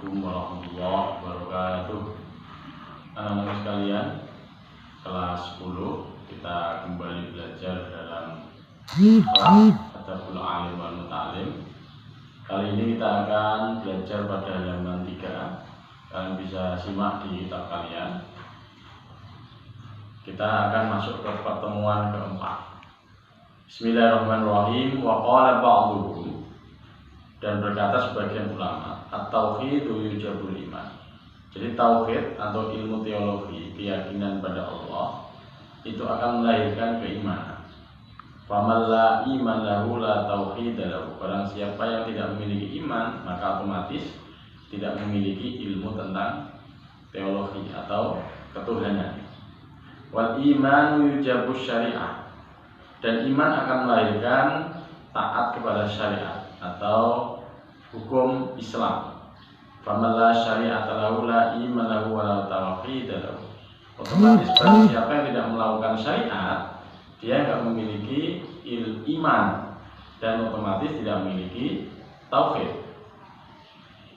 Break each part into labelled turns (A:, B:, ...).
A: Assalamualaikum warahmatullahi wabarakatuh. Anak-anak sekalian, kelas 10 kita kembali belajar dalam kelas Adabul Alim wal Muta'alim. Kali ini kita akan belajar pada halaman 3. Kalian bisa simak di kitab kalian. Kita akan masuk ke pertemuan keempat. Bismillahirrahmanirrahim. Wa qala ba'duhum, dan berkata sebagian ulama, at-tauhidu yujabul iman. Jadi tauhid atau ilmu teologi, keyakinan pada Allah, itu akan melahirkan keimanan. Faman la iman lahu la tauhid lahu. Barang siapa yang tidak memiliki iman, maka otomatis tidak memiliki ilmu tentang teologi atau ketuhanan. Wal imanu yujabus syariah. Dan iman akan melahirkan taat kepada syariat atau hukum Islam. Faman la syari'ata lahu la iman lahu wa la tauhid lahu. Otomatis barang siapa yang tidak melakukan syariat, dia enggak memiliki iman dan otomatis tidak memiliki tauhid.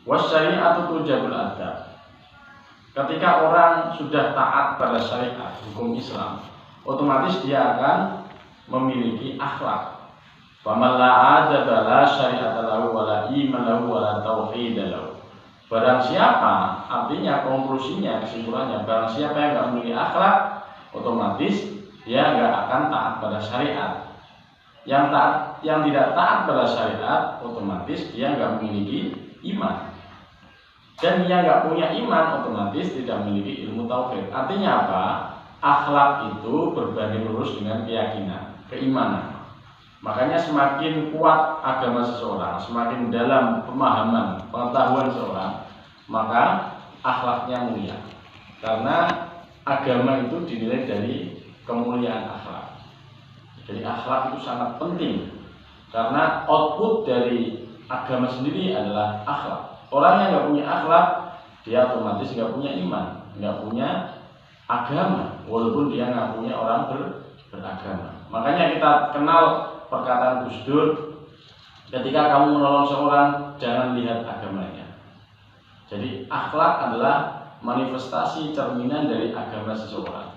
A: Wasyari'atu tujabul adab. Ketika orang sudah taat pada syariat hukum Islam, otomatis dia akan memiliki akhlak. Faman la adaba la syari'ata lahu wa la iman lahu wa la tauhid lahu. Barang siapa, artinya konklusinya, kesimpulannya, barang siapa yang enggak memiliki akhlak, otomatis dia enggak akan taat pada syariat. Yang tidak taat pada syariat, otomatis dia enggak memiliki iman. Dan yang enggak punya iman, otomatis tidak memiliki ilmu tauhid. Artinya apa? Akhlak itu berbanding lurus dengan keyakinan, keimanan. Makanya semakin kuat agama seseorang, semakin dalam pemahaman, pengetahuan seseorang, maka akhlaknya mulia. Karena agama itu dinilai dari kemuliaan akhlak. Jadi akhlak itu sangat penting. Karena output dari agama sendiri adalah akhlak. Orang yang nggak punya akhlak, dia otomatis nggak punya iman, nggak punya agama, walaupun dia nggak punya orang beragama. Makanya kita kenal perkataan Gus Dur, ketika kamu menolong seorang, jangan lihat agamanya. Jadi akhlak adalah manifestasi cerminan dari agama seseorang.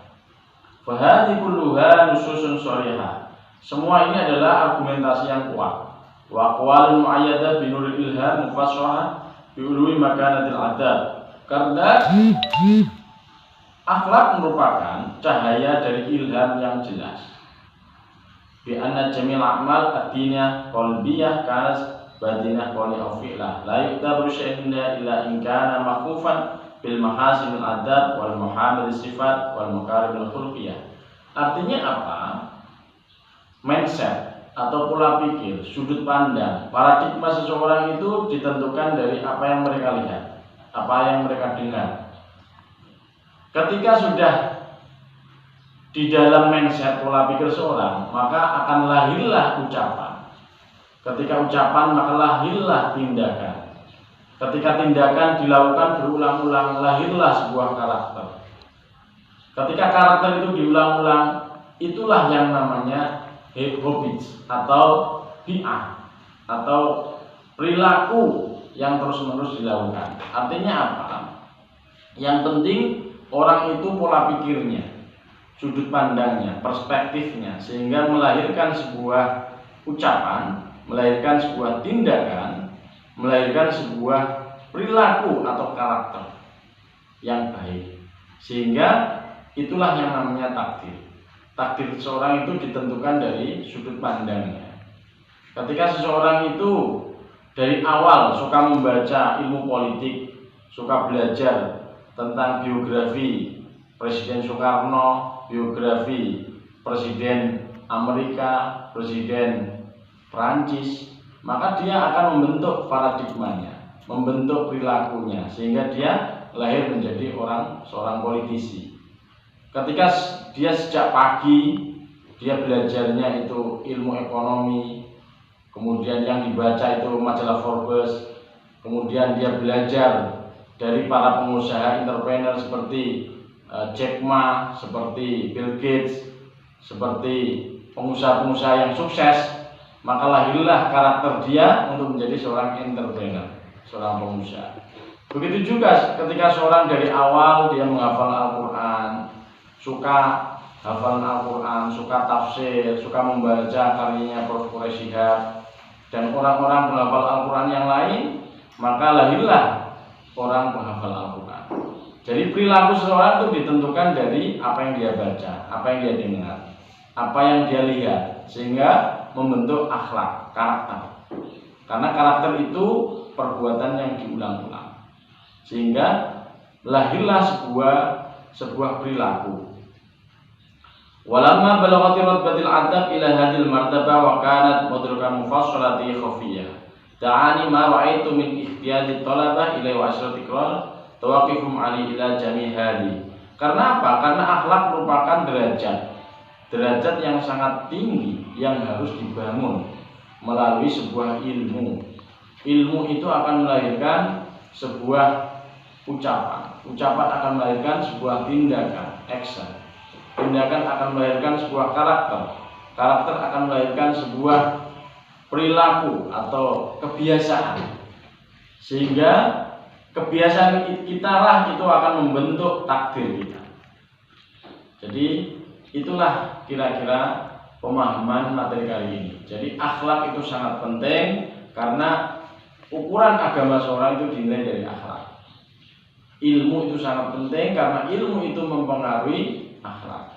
A: Fahadhi kulluha nususun sholihah. Semua ini adalah argumentasi yang kuat. Wa aqwalun mu'ayyadah binuril ilham mufassahah bi'ului makanatil adab. Karena akhlak merupakan cahaya dari ilham yang jelas. Bi anna jamil a'mal ad-diniyah qalbiyah kanas batinah qali aw fi'lah la yuqdaru syai'un illa in kana makhufan bil mahasinil adab wal muhamil sifat wal makarimil khulqiyah. Artinya apa? Mindset atau pola pikir, sudut pandang, paradigma seseorang itu ditentukan dari apa yang mereka lihat, apa yang mereka dengar. Ketika sudah di dalam mindset pola pikir seorang, maka akan lahirlah ucapan. Ketika ucapan, maka lahirlah tindakan. Ketika tindakan dilakukan berulang-ulang, lahirlah sebuah karakter. Ketika karakter itu diulang-ulang, itulah yang namanya habits atau bi'ah atau perilaku yang terus-menerus dilakukan. Artinya apa? Yang penting orang itu pola pikirnya, sudut pandangnya, perspektifnya, sehingga melahirkan sebuah ucapan, melahirkan sebuah tindakan, melahirkan sebuah perilaku atau karakter yang baik. Sehingga itulah yang namanya takdir. Takdir seseorang itu ditentukan dari sudut pandangnya. Ketika seseorang itu dari awal suka membaca ilmu politik, suka belajar tentang biografi Presiden Soekarno, biografi Presiden Amerika, Presiden Prancis, maka dia akan membentuk paradigmanya, membentuk perilakunya, sehingga dia lahir menjadi seorang politisi. Ketika dia sejak pagi dia belajarnya itu ilmu ekonomi, kemudian yang dibaca itu majalah Forbes, kemudian dia belajar dari para pengusaha entrepreneur seperti Jack Ma, seperti Bill Gates, seperti pengusaha-pengusaha yang sukses, maka lahirlah karakter dia untuk menjadi seorang entrepreneur, seorang pengusaha. Begitu juga ketika seorang dari awal dia menghafal Al-Quran, suka hafal Al-Quran, suka tafsir, suka membaca karyanya Prof. Quraish Shihab dan orang-orang penghafal Al-Quran yang lain, maka lahirlah orang penghafal Al-Quran. Jadi perilaku seseorang itu ditentukan dari apa yang dia baca, apa yang dia dengar, apa yang dia lihat, sehingga membentuk akhlak, karakter. Karena karakter itu perbuatan yang diulang-ulang, sehingga lahirlah sebuah perilaku. Walamma balagati rutbatil adab ila hadil martabah wa kanat mudrikan mufassalati khafiyah. Ta'ani ma ra'aitu min ihtiyadi talabah ila wa asyrati qrar tawaqifum ali ila jami hadi. Karena apa? Karena akhlak merupakan derajat yang sangat tinggi yang harus dibangun melalui sebuah ilmu. Ilmu itu akan melahirkan sebuah ucapan. Ucapan akan melahirkan sebuah tindakan, action. Tindakan akan melahirkan sebuah karakter. Karakter akan melahirkan sebuah perilaku atau kebiasaan. Sehingga kebiasaan kita lah itu akan membentuk takdir kita. Jadi itulah kira-kira pemahaman materi kali ini. Jadi akhlak itu sangat penting karena ukuran agama seorang itu dinilai dari akhlak. Ilmu itu sangat penting karena ilmu itu mempengaruhi akhlak.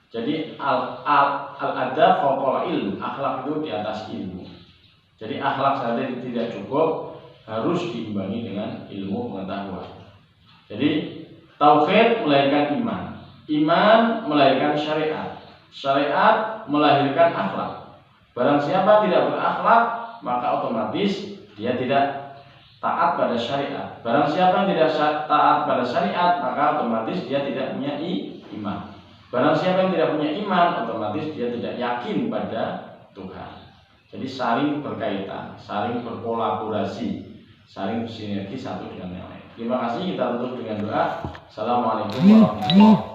A: Jadi al-adab fawqa ilm, akhlak itu di atas ilmu. Jadi akhlak saja tidak cukup, harus diimbangi dengan ilmu pengetahuan. Jadi tauhid melahirkan iman, iman melahirkan syariat, syariat melahirkan akhlak. Barang siapa tidak berakhlak, maka otomatis dia tidak taat pada syariat. Barang siapa yang tidak taat pada syariat, maka otomatis dia tidak punya iman. Barang siapa yang tidak punya iman, otomatis dia tidak yakin pada Tuhan. Jadi saling berkaitan, saling berkolaborasi, saling bersinergi satu dengan yang lain. Terima kasih, kita tutup dengan doa. Assalamualaikum warahmatullahi wabarakatuh.